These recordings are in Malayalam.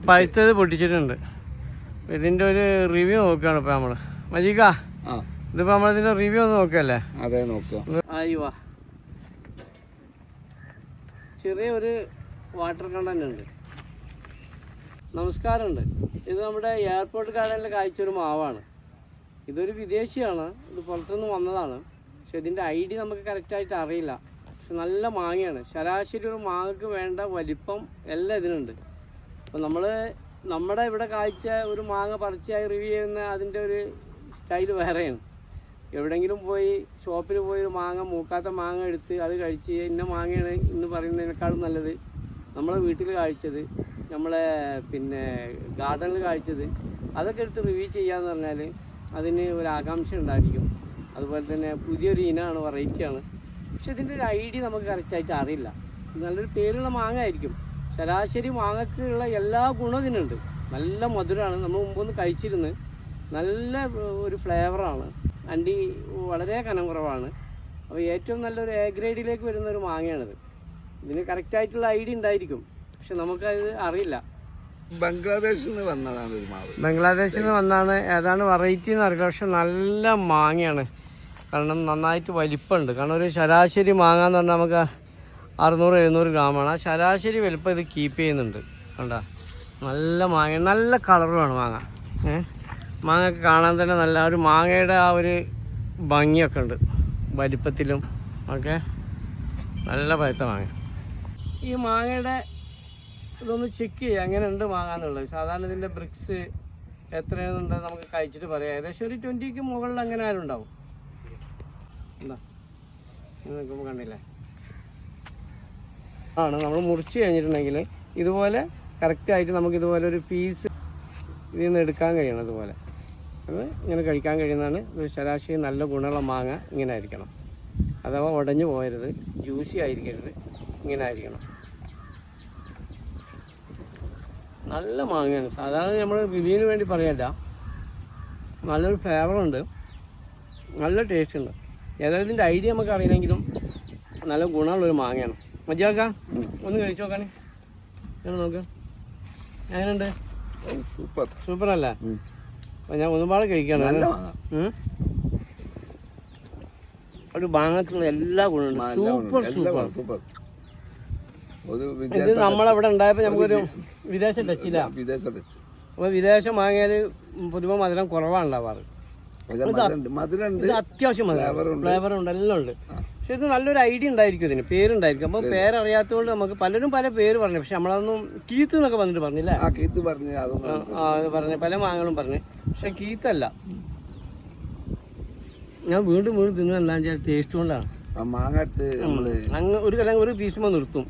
പഴുത്തത് പൊട്ടിച്ചിട്ടുണ്ട്. ഇതിൻ്റെ ഒരു റിവ്യൂ നോക്കുകയാണ് ഇപ്പോൾ നമ്മൾ. മജീക്ക, ഇതിപ്പോൾ നമ്മളിതിൻ്റെ റിവ്യൂ ഒന്ന് നോക്കുകയല്ലേ? അതെ, നോക്കുക. അയ്യോ, ചെറിയൊരു വാട്ടർ കണ്ടന്റ് ഉണ്ട്. നമസ്കാരമുണ്ട്. ഇത് നമ്മുടെ എയർപോർട്ട് ഗാർഡനിൽ കാഴ്ചൊരു മാവാണ്. ഇതൊരു വിദേശിയാണ്, ഇത് പുറത്തുനിന്ന് വന്നതാണ്. പക്ഷെ ഇതിൻ്റെ ഐഡി നമുക്ക് കറക്റ്റായിട്ട് അറിയില്ല. പക്ഷെ നല്ല മാങ്ങയാണ്. ശരാശരി ഒരു മാങ്ങക്ക് വേണ്ട വലിപ്പം എല്ലാം ഇതിനുണ്ട്. അപ്പോൾ നമ്മുടെ ഇവിടെ കാഴ്ച ഒരു മാങ്ങ പറിച്ചായി റിവ്യൂ ചെയ്യുന്ന അതിൻ്റെ ഒരു സ്റ്റൈൽ വേറെയാണ്. എവിടെയെങ്കിലും പോയി ഷോപ്പിൽ പോയി ഒരു മാങ്ങ, മൂക്കാത്ത മാങ്ങ എടുത്ത് അത് കഴിച്ച് ഇന്ന മാങ്ങയാണ് ഇന്ന് പറയുന്നതിനേക്കാളും നല്ലത് നമ്മളെ വീട്ടിൽ കാഴ്ചത്, നമ്മളെ പിന്നെ ഗാർഡനിൽ കാഴ്ചത്, അതൊക്കെ എടുത്ത് റിവ്യൂ ചെയ്യാന്ന് പറഞ്ഞാൽ അതിന് ഒരു ആകാംക്ഷ ഉണ്ടായിരിക്കും. അതുപോലെ തന്നെ പുതിയൊരു ഇനമാണ്, വെറൈറ്റിയാണ്. പക്ഷെ ഇതിൻ്റെ ഒരു ഐഡിയ നമുക്ക് കറക്റ്റായിട്ട് അറിയില്ല. നല്ലൊരു പേരുള്ള മാങ്ങ ആയിരിക്കും. ശരാശരി മാങ്ങക്കുള്ള എല്ലാ ഗുണവും ഇതിനുണ്ട്. നല്ല മധുരമാണ്. നമ്മൾ മുമ്പൊന്ന് കഴിച്ചിരുന്ന് നല്ല ഒരു ഫ്ലേവറാണ്. അണ്ടി വളരെ കനം കുറവാണ്. അപ്പോൾ ഏറ്റവും നല്ലൊരു എ ഗ്രേഡിലേക്ക് വരുന്ന ഒരു മാങ്ങയാണിത്. ഇതിന് കറക്റ്റായിട്ടുള്ള ഐഡിയ ഉണ്ടായിരിക്കും, പക്ഷെ നമുക്കത് അറിയില്ല. ബംഗ്ലാദേശിൽ നിന്ന് വന്നതാണ് ഒരു മാവ്. ബംഗ്ലാദേശിൽ നിന്ന് വന്നാണ്. ഏതാണ് വെറൈറ്റി എന്ന് അറിയില്ല, പക്ഷെ നല്ല മാങ്ങയാണ്. കാരണം നന്നായിട്ട് വലിപ്പമുണ്ട്. കാരണം ഒരു ശരാശരി മാങ്ങ എന്ന് പറഞ്ഞാൽ നമുക്ക് 600-700 ഗ്രാമാണ്. ആ ശരാശരി വലിപ്പം ഇത് കീപ്പ് ചെയ്യുന്നുണ്ട്. കണ്ടോ, നല്ല മാങ്ങ, നല്ല കളറുമാണ് മാങ്ങ. മാങ്ങയൊക്കെ കാണാൻ തന്നെ നല്ല ഒരു മാങ്ങയുടെ ആ ഒരു ഭംഗിയൊക്കെ ഉണ്ട്, വലിപ്പത്തിലും ഒക്കെ നല്ല പഴുത്ത മാങ്ങ. ഈ മാങ്ങയുടെ ഇതൊന്ന് ചെക്ക് ചെയ്യുക എങ്ങനെയുണ്ട് മാങ്ങാന്നുള്ളത്. സാധാരണ ഇതിൻ്റെ ബ്രിക്സ് എത്രയാണെന്നുണ്ട് നമുക്ക് കഴിച്ചിട്ട് പറയാം. ഏകദേശം ഒരു 20ക്ക് മുകളിൽ അങ്ങനെ ആരും ഉണ്ടാവും. എന്താ നിൽക്കുമ്പോൾ കണ്ടില്ലേ, ആണ് നമ്മൾ മുറിച്ച് കഴിഞ്ഞിട്ടുണ്ടെങ്കിൽ ഇതുപോലെ കറക്റ്റായിട്ട് നമുക്ക് ഇതുപോലെ ഒരു പീസ് ഇതിൽ നിന്ന് എടുക്കാൻ കഴിയണം. ഇതുപോലെ അത് ഇങ്ങനെ കഴിക്കാൻ കഴിയുന്നതാണ്. ഒരു ശരാശരി നല്ല ഗുണമുള്ള മാങ്ങ ഇങ്ങനെ ആയിരിക്കണം. അഥവാ ഉടഞ്ഞു പോകരുത്, ജ്യൂസി ആയിരിക്കരുത്, ഇങ്ങനെ ആയിരിക്കണം. നല്ല മാങ്ങയാണ്. സാധാരണ നമ്മൾ റിവ്യൂവിന് വേണ്ടി പറയല്ല, നല്ലൊരു ഫ്ലേവറുണ്ട്, നല്ല ടേസ്റ്റ് ഉണ്ട്. ഏതായാലും ഇതിൻ്റെ ഐഡിയ നമുക്ക് അറിയില്ലെങ്കിലും നല്ല ഗുണമുള്ളൊരു മാങ്ങയാണ്. മജാക്ക ഒന്ന് കഴിച്ചു നോക്കാനേ, നോക്ക് എങ്ങനെയുണ്ട്? സൂപ്പർ, സൂപ്പർ അല്ലേ? അപ്പം ഞാൻ ഒരുപാട് കഴിക്കുകയാണ്. ഒരു മാങ്ങക്കുള്ള എല്ലാ ഗുണമുണ്ട്. Super super. ഇത് നമ്മളവിടെ ഉണ്ടായപ്പോൾ നമുക്കൊരു വിദേശ ടച്ചില്ല. അപ്പോൾ വിദേശം വാങ്ങിയാൽ പൊതുവെ മധുരം കുറവാണ് ഉണ്ടാവാറ്. ഇത് അത്യാവശ്യം ഫ്ലേവറുണ്ട്, എല്ലാം ഉണ്ട്. പക്ഷെ ഇത് നല്ലൊരു ഐഡിയ ഉണ്ടായിരിക്കും, ഇതിന് പേരുണ്ടായിരിക്കും. അപ്പോൾ പേരറിയാത്തതുകൊണ്ട് നമുക്ക് പലരും പല പേര് പറഞ്ഞു. പക്ഷെ നമ്മളതൊന്നും കീത്ത് എന്നൊക്കെ വന്നിട്ട് പറഞ്ഞില്ലേ? അത് പറഞ്ഞു, പല മാങ്ങളും പറഞ്ഞു. പക്ഷെ കീത്തല്ല. ഞാൻ വീണ്ടും വീണ്ടും തിന്നു. എന്താ വെച്ചാൽ ടേസ്റ്റ് കൊണ്ടാണ്. അങ്ങ് ഒരു പീസുമ്പോൾ നിർത്തും.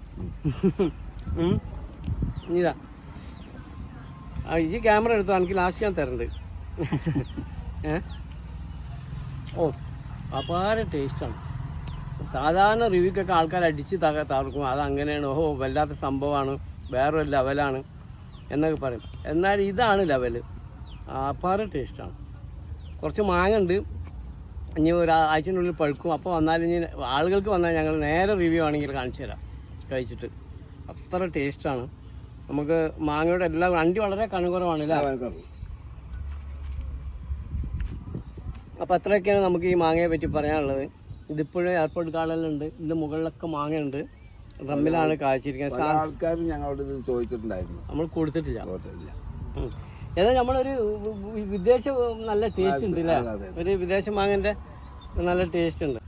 ഇതാ ഈ ക്യാമറ എടുത്തോ, എനിക്ക് ലാസ്റ്റ് ഞാൻ തരണ്ട്. ഓ, അപാര ടേസ്റ്റാണ്. സാധാരണ റിവ്യൂക്കൊക്കെ ആൾക്കാർ അടിച്ച് തകർക്കും. അതങ്ങനെയാണ്, ഓഹോ വല്ലാത്ത സംഭവമാണ്, വേറൊരു ലെവലാണ് എന്നൊക്കെ പറയും. എന്നാൽ ഇതാണ് ലെവല്. അപാര ടേസ്റ്റാണ്. കുറച്ച് മാങ്ങ ഉണ്ട്, ഇനി ഒരാഴ്ചനുള്ളിൽ പഴുക്കും. അപ്പോൾ വന്നാൽ ഇനി ആളുകൾക്ക് വന്നാൽ ഞങ്ങൾ നേരെ റിവ്യൂ ആണെങ്കിൽ കാണിച്ചു തരാം കഴിച്ചിട്ട്. അത്ര ടേസ്റ്റാണ്. നമുക്ക് മാങ്ങയുടെ എല്ലാ അണ്ടി വളരെ കണുകുറവാണല്ലേ? അപ്പോൾ അത്രയൊക്കെയാണ് നമുക്ക് ഈ മാങ്ങയെ പറ്റി പറയാനുള്ളത്. ഇതിപ്പോഴും എയർപോർട്ട് ഗാർഡനിലുണ്ട്. ഇതിൻ്റെ മുകളിലൊക്കെ മാങ്ങയുണ്ട്. റമ്മിലാണ് കാഴ്ചയിരിക്കുന്നത്. ആൾക്കാരും ഞങ്ങളോട് ചോദിച്ചിട്ടുണ്ടായിരുന്നു, നമ്മൾ കൊടുത്തിട്ടില്ല. ഏതായാലും നമ്മളൊരു വിദേശ നല്ല ടേസ്റ്റ് ഉണ്ട് അല്ലേ? ഒരു വിദേശ മാങ്ങന്റെ നല്ല ടേസ്റ്റ് ഉണ്ട്.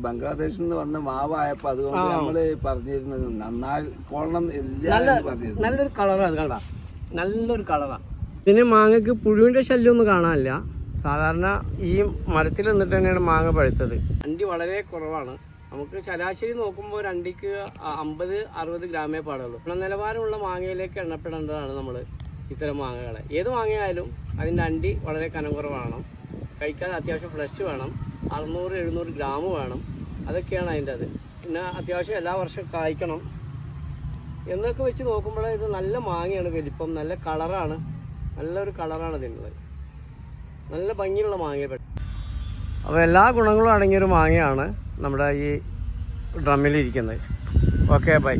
ബംഗ്ലാദേശിൽ നിന്ന് വന്ന മാവായപ്പോ അതുകൊണ്ട് നമ്മള് പറഞ്ഞിരുന്നത് നല്ലൊരു കളറാണ്. അത് കണ്ടാ നല്ലൊരു കളറാണ്. പിന്നെ മാങ്ങക്ക് പുഴുവിന്റെ ശല്യം ഒന്നും കാണാനില്ല. സാധാരണ ഈ മരത്തിൽ നിന്നിട്ട് തന്നെയാണ് മാങ്ങ പഴുത്തത്. അണ്ടി വളരെ കുറവാണ്. നമുക്ക് ശരാശരി നോക്കുമ്പോൾ ഒരു അണ്ടിക്ക് 50-60 ഗ്രാമേ പാടുള്ളൂ. നിലവാരമുള്ള മാങ്ങയിലേക്ക് എണ്ണപ്പെടേണ്ടതാണ് നമ്മൾ ഇത്തരം മാങ്ങകളെ. ഏത് മാങ്ങയായാലും അതിൻ്റെ അണ്ടി വളരെ കനം കുറവാണ്. കഴിക്കാൻ അത്യാവശ്യം ഫ്ലഷ് വേണം. 600-700 ഗ്രാം വേണം. അതൊക്കെയാണ് അതിൻ്റെ അത്. പിന്നെ അത്യാവശ്യം എല്ലാ വർഷവും കായ്ക്കണം എന്നൊക്കെ വെച്ച് നോക്കുമ്പോൾ ഇത് നല്ല മാങ്ങയാണ്. വലിപ്പം നല്ല കളറാണ്. നല്ലൊരു കളറാണ് ഇതിനുള്ളത്. നല്ല ഭംഗിയുള്ള മാങ്ങ. അപ്പോൾ എല്ലാ ഗുണങ്ങളും അടങ്ങിയൊരു മാങ്ങയാണ് നമ്മുടെ ഈ ഡ്രമ്മിലിരിക്കുന്നത്. Okay, by.